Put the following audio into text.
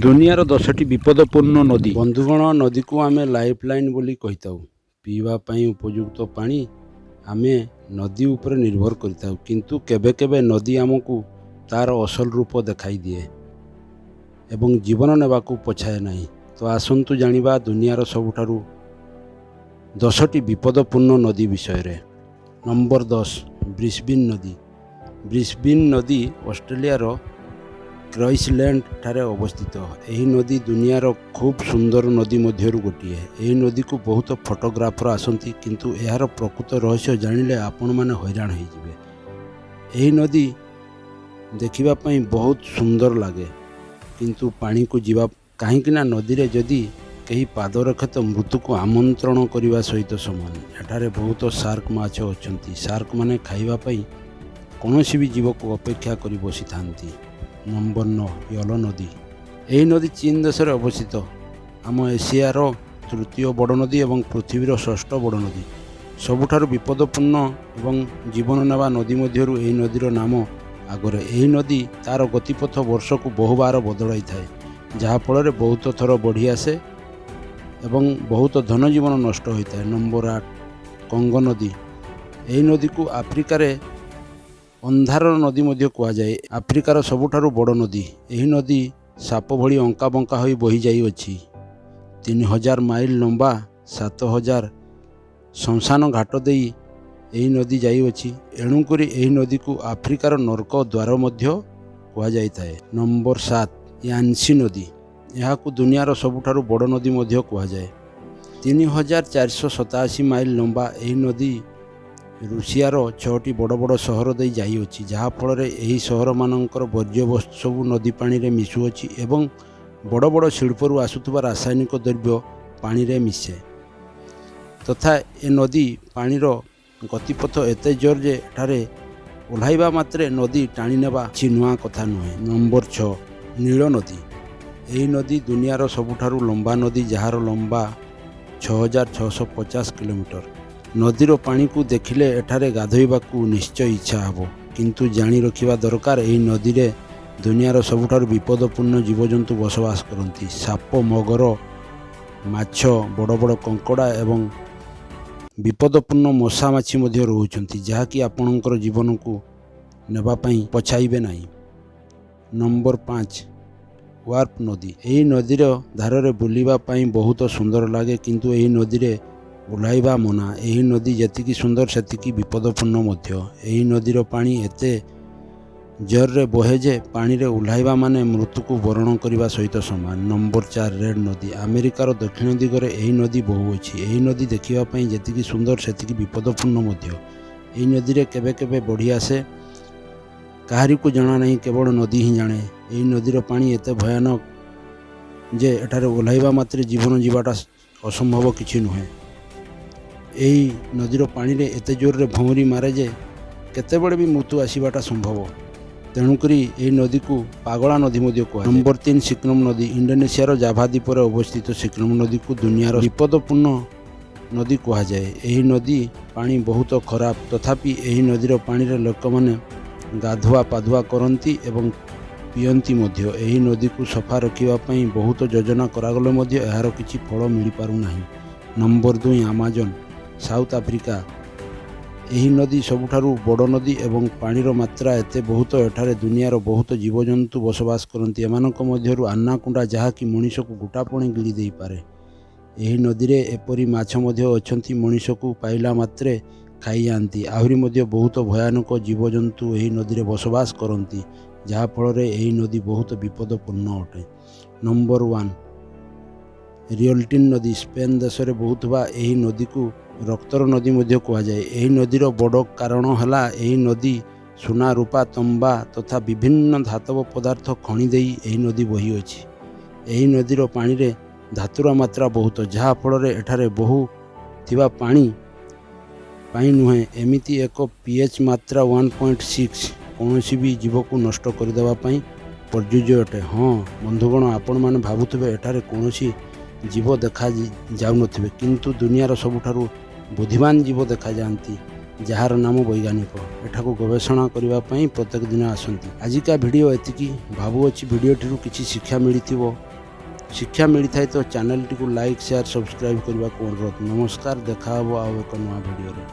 ଦୁନିଆର 10ଟି ବିପଦପୂର୍ଣ୍ଣ ନଦୀ। ବନ୍ଧୁଗଣ, ନଦୀକୁ ଆମେ ଲାଇଫ୍ ଲାଇନ୍ ବୋଲି କହିଥାଉ। ପିଇବା ପାଇଁ ଉପଯୁକ୍ତ ପାଣି ଆମେ ନଦୀ ଉପରେ ନିର୍ଭର କରିଥାଉ, କିନ୍ତୁ କେବେ କେବେ ନଦୀ ଆମକୁ ତା'ର ଅସଲ ରୂପ ଦେଖାଇ ଦିଏ ଏବଂ ଜୀବନ ନେବାକୁ ପଛାଏ ନାହିଁ। ତ ଆସନ୍ତୁ ଜାଣିବା ଦୁନିଆର ସବୁଠାରୁ 10ଟି ବିପଦପୂର୍ଣ୍ଣ ନଦୀ ବିଷୟରେ। ନମ୍ବର 10, ବ୍ରିସବିନ୍ ନଦୀ। ବ୍ରିସବିନ୍ ନଦୀ ଅଷ୍ଟ୍ରେଲିଆର କ୍ରଏସଲ୍ୟାଣ୍ଡ ଠାରେ ଅବସ୍ଥିତ। ଏହି ନଦୀ ଦୁନିଆର ଖୁବ୍ ସୁନ୍ଦର ନଦୀ ମଧ୍ୟରୁ ଗୋଟିଏ। ଏହି ନଦୀକୁ ବହୁତ ଫଟୋଗ୍ରାଫର ଆସନ୍ତି, କିନ୍ତୁ ଏହାର ପ୍ରକୃତ ରହସ୍ୟ ଜାଣିଲେ ଆପଣମାନେ ହଇରାଣ ହୋଇଯିବେ। ଏହି ନଦୀ ଦେଖିବା ପାଇଁ ବହୁତ ସୁନ୍ଦର ଲାଗେ, କିନ୍ତୁ ପାଣିକୁ ଯିବା କାହିଁକିନା ନଦୀରେ ଯଦି କେହି ପାଦ ରଖେ ତ ମୃତ୍ୟୁକୁ ଆମନ୍ତ୍ରଣ କରିବା ସହିତ ସମାନ। ଏଠାରେ ବହୁତ ଶାର୍କ ମାଛ ଅଛନ୍ତି। ଶାର୍କମାନେ ଖାଇବା ପାଇଁ କୌଣସି ବି ଜୀବକୁ ଅପେକ୍ଷା କରି ବସିଥାନ୍ତି। ନମ୍ବର 9, ୟେଲୋ ନଦୀ। ଏହି ନଦୀ ଚୀନ ଦେଶରେ ଅବସ୍ଥିତ। ଆମ ଏସିଆର ତୃତୀୟ ବଡ଼ ନଦୀ ଏବଂ ପୃଥିବୀର ଷଷ୍ଠ ବଡ଼ ନଦୀ। ସବୁଠାରୁ ବିପଦପୂର୍ଣ୍ଣ ଏବଂ ଜୀବନ ନେବା ନଦୀ ମଧ୍ୟରୁ ଏହି ନଦୀର ନାମ ଆଗରେ। ଏହି ନଦୀ ତା'ର ଗତିପଥ ବର୍ଷକୁ ବହୁବାର ବଦଳାଇଥାଏ, ଯାହାଫଳରେ ବହୁତ ଥର ବଢ଼ି ଆସେ ଏବଂ ବହୁତ ଧନଜୀବନ ନଷ୍ଟ ହୋଇଥାଏ। ନମ୍ବର 8, କଙ୍ଗୋ ନଦୀ। ଏହି ନଦୀକୁ ଆଫ୍ରିକାରେ ଅନ୍ଧାର ନଦୀ ମଧ୍ୟ କୁହାଯାଏ। ଆଫ୍ରିକାର ସବୁଠାରୁ ବଡ଼ ନଦୀ। ଏହି ନଦୀ ସାପ ଭଳି ଅଙ୍କା ବଙ୍କା ହୋଇ ବହି ଯାଇଅଛି। 3000 ମାଇଲ ଲମ୍ବା 7000 ଶ୍ମଶାନ ଘାଟ ଦେଇ ଏହି ନଦୀ ଯାଇଅଛି। ଏଣୁକରି ଏହି ନଦୀକୁ ଆଫ୍ରିକାର ନର୍କ ଦ୍ୱାର ମଧ୍ୟ କୁହାଯାଇଥାଏ। ନମ୍ବର 7, ୟାନ୍ସି ନଦୀ। ଏହାକୁ ଦୁନିଆର ସବୁଠାରୁ ବଡ଼ ନଦୀ ମଧ୍ୟ କୁହାଯାଏ। 3487 ମାଇଲ ଲମ୍ବା ଏହି ନଦୀ ରୁଷିଆର 6ଟି ବଡ଼ ବଡ଼ ସହର ଦେଇ ଯାଇଅଛି, ଯାହାଫଳରେ ଏହି ସହରମାନଙ୍କର ବର୍ଜ୍ୟବସ୍ତୁ ସବୁ ନଦୀ ପାଣିରେ ମିଶୁଅଛି ଏବଂ ବଡ଼ ବଡ଼ ଶିଳ୍ପରୁ ଆସୁଥିବା ରାସାୟନିକ ଦ୍ରବ୍ୟ ପାଣିରେ ମିଶେ। ତଥା ଏ ନଦୀ ପାଣିର ଗତିପଥ ଏତେ ଜୋର ଯେ ଏଠାରେ ଓହ୍ଲାଇବା ମାତ୍ରେ ନଦୀ ଟାଣି ନେବା କିଛି ନୂଆ କଥା ନୁହେଁ। ନମ୍ବର 6, ନୀଳ ନଦୀ। ଏହି ନଦୀ ଦୁନିଆର ସବୁଠାରୁ ଲମ୍ବା ନଦୀ, ଯାହାର ଲମ୍ବା 6650 କିଲୋମିଟର। ନଦୀର ପାଣିକୁ ଦେଖିଲେ ଏଠାରେ ଗାଧୋଇବାକୁ ନିଶ୍ଚୟ ଇଚ୍ଛା ହେବ, କିନ୍ତୁ ଜାଣି ରଖିବା ଦରକାର ଏହି ନଦୀରେ ଦୁନିଆର ସବୁଠାରୁ ବିପଦପୂର୍ଣ୍ଣ ଜୀବଜନ୍ତୁ ବସବାସ କରନ୍ତି। ସାପ, ମଗର, ମାଛ, ବଡ଼ ବଡ଼ କଙ୍କଡ଼ା ଏବଂ ବିପଦପୂର୍ଣ୍ଣ ମଶା ମାଛି ମଧ୍ୟ ରହୁଛନ୍ତି, ଯାହାକି ଆପଣଙ୍କର ଜୀବନକୁ ନେବା ପାଇଁ ପଛାଇବେ ନାହିଁ। ନମ୍ବର 5, ୱାର୍ପ ନଦୀ। ଏହି ନଦୀର ଧାରରେ ବୁଲିବା ପାଇଁ ବହୁତ ସୁନ୍ଦର ଲାଗେ, କିନ୍ତୁ ଏହି ନଦୀରେ ଓହ୍ଲାଇବା ମନା। ଏହି ନଦୀ ଯେତିକି ସୁନ୍ଦର ସେତିକି ବିପଦପୂର୍ଣ୍ଣ ମଧ୍ୟ। ଏହି ନଦୀର ପାଣି ଏତେ ଜୋରରେ ବହେ ଯେ ପାଣିରେ ଓହ୍ଲାଇବା ମାନେ ମୃତ୍ୟୁକୁ ବରଣ କରିବା ସହିତ ସମାନ। ନମ୍ବର 4, ରେଡ୍ ନଦୀ। ଆମେରିକାର ଦକ୍ଷିଣ ଦିଗରେ ଏହି ନଦୀ ବହୁଅଛି। ଏହି ନଦୀ ଦେଖିବା ପାଇଁ ଯେତିକି ସୁନ୍ଦର ସେତିକି ବିପଦପୂର୍ଣ୍ଣ ମଧ୍ୟ। ଏହି ନଦୀରେ କେବେ କେବେ ବଢ଼ି ଆସେ, କାହାରିକୁ ଜଣା ନାହିଁ, କେବଳ ନଦୀ ହିଁ ଜାଣେ। ଏହି ନଦୀର ପାଣି ଏତେ ଭୟାନକ ଯେ ଏଠାରେ ଓହ୍ଲାଇବା ମାତ୍ରେ ଜୀବନ ଯିବାଟା ଅସମ୍ଭବ କିଛି ନୁହେଁ। ଏହି ନଦୀର ପାଣିରେ ଏତେ ଜୋରରେ ଭଉଁରୀ ମାରେ ଯେ କେତେବେଳେ ବି ମୃତ୍ୟୁ ଆସିବାଟା ସମ୍ଭବ। ତେଣୁକରି ଏହି ନଦୀକୁ ପାଗଳା ନଦୀ ମଧ୍ୟ କୁହାଯାଏ। ନମ୍ବର 3, ସିକ୍କିମ ନଦୀ। ଇଣ୍ଡୋନେସିଆର ଜାଭା ଦ୍ୱୀପରେ ଅବସ୍ଥିତ ସିକ୍କିମ ନଦୀକୁ ଦୁନିଆର ବିପଦପୂର୍ଣ୍ଣ ନଦୀ କୁହାଯାଏ। ଏହି ନଦୀ ପାଣି ବହୁତ ଖରାପ, ତଥାପି ଏହି ନଦୀର ପାଣିରେ ଲୋକମାନେ ଗାଧୁଆ ପାଧୁଆ କରନ୍ତି ଏବଂ ପିଅନ୍ତି ମଧ୍ୟ। ଏହି ନଦୀକୁ ସଫା ରଖିବା ପାଇଁ ବହୁତ ଯୋଜନା କରାଗଲେ ମଧ୍ୟ ଏହାର କିଛି ଫଳ ମିଳିପାରୁନାହିଁ। Number 2, Amazon, south Africa. ଏହି ନଦୀ ସବୁଠାରୁ ବଡ଼ ନଦୀ ଏବଂ ପାଣିର ମାତ୍ରା ଏତେ ବହୁତ, ଏଠାରେ ଦୁନିଆର ବହୁତ ଜୀବଜନ୍ତୁ ବସବାସ କରନ୍ତି। ଏମାନଙ୍କ ମଧ୍ୟରୁ ଆନାକୋଣ୍ଡା, ଯାହାକି ମଣିଷକୁ ଗୋଟାପଣେ ଗିଳି ଦେଇପାରେ। ଏହି ନଦୀରେ ଏପରି ମାଛ ମଧ୍ୟ ଅଛନ୍ତି ମଣିଷକୁ ପାଇଲା ମାତ୍ରେ ଖାଇଯାଆନ୍ତି। ଆହୁରି ମଧ୍ୟ ବହୁତ ଭୟାନକ ଜୀବଜନ୍ତୁ ଏହି ନଦୀରେ ବସବାସ କରନ୍ତି, ଯାହାଫଳରେ ଏହି ନଦୀ ବହୁତ ବିପଦପୂର୍ଣ୍ଣ ଅଟେ। ନମ୍ବର 1, ରିଓଲ୍ଟିନ୍ ନଦୀ। ସ୍ପେନ୍ ଦେଶରେ ବହୁଥିବା ଏହି ନଦୀକୁ ରକ୍ତର ନଦୀ ମଧ୍ୟ କୁହାଯାଏ। ଏହି ନଦୀର ବଡ଼ କାରଣ ହେଲା ଏହି ନଦୀ ସୁନା, ରୂପା, ତମ୍ବା ତଥା ବିଭିନ୍ନ ଧାତବ ପଦାର୍ଥ ଖଣି ଦେଇ ଏହି ନଦୀ ବହିଅଛି। ଏହି ନଦୀର ପାଣିରେ ଧାତୁର ମାତ୍ରା ବହୁତ, ଯାହାଫଳରେ ଏଠାରେ ବହୁ ଥିବା ପାଣି ପାଇଁ ନୁହେଁ, ଏମିତି ଏକ pH ମାତ୍ରା 1.6 କୌଣସି ବି ଜୀବକୁ ନଷ୍ଟ କରିଦେବା ପାଇଁ ପ୍ରଯୁଜ୍ୟ ଅଟେ। ହଁ ବନ୍ଧୁଗଣ, ଆପଣମାନେ ଭାବୁଥିବେ ଏଠାରେ କୌଣସି ଜୀବ ଦେଖାଯାଉନଥିବେ, କିନ୍ତୁ ଦୁନିଆର ସବୁଠାରୁ ବୁଦ୍ଧିମାନ ଜୀବ ଦେଖାଯାଆନ୍ତି। ଯାହାର ନାମ ବୈଜ୍ଞାନିକ। ଏଠାକୁ ଗବେଷଣା କରିବା ପାଇଁ ପ୍ରତ୍ୟେକ ଦିନ ଆସନ୍ତି। ଆଜିକା ଭିଡ଼ିଓ ଏତିକି। ଭାବୁଅଛି ଭିଡ଼ିଓଟିରୁ କିଛି ଶିକ୍ଷା ମିଳିଥିବ। ଶିକ୍ଷା ମିଳିଥାଏ ତ ଚ୍ୟାନେଲଟିକୁ ଲାଇକ୍, ସେୟାର, ସବସ୍କ୍ରାଇବ୍ କରିବାକୁ ଅନୁରୋଧ। ନମସ୍କାର, ଦେଖା ହେବ ଆଉ ଏକ ନୂଆ ଭିଡ଼ିଓରେ।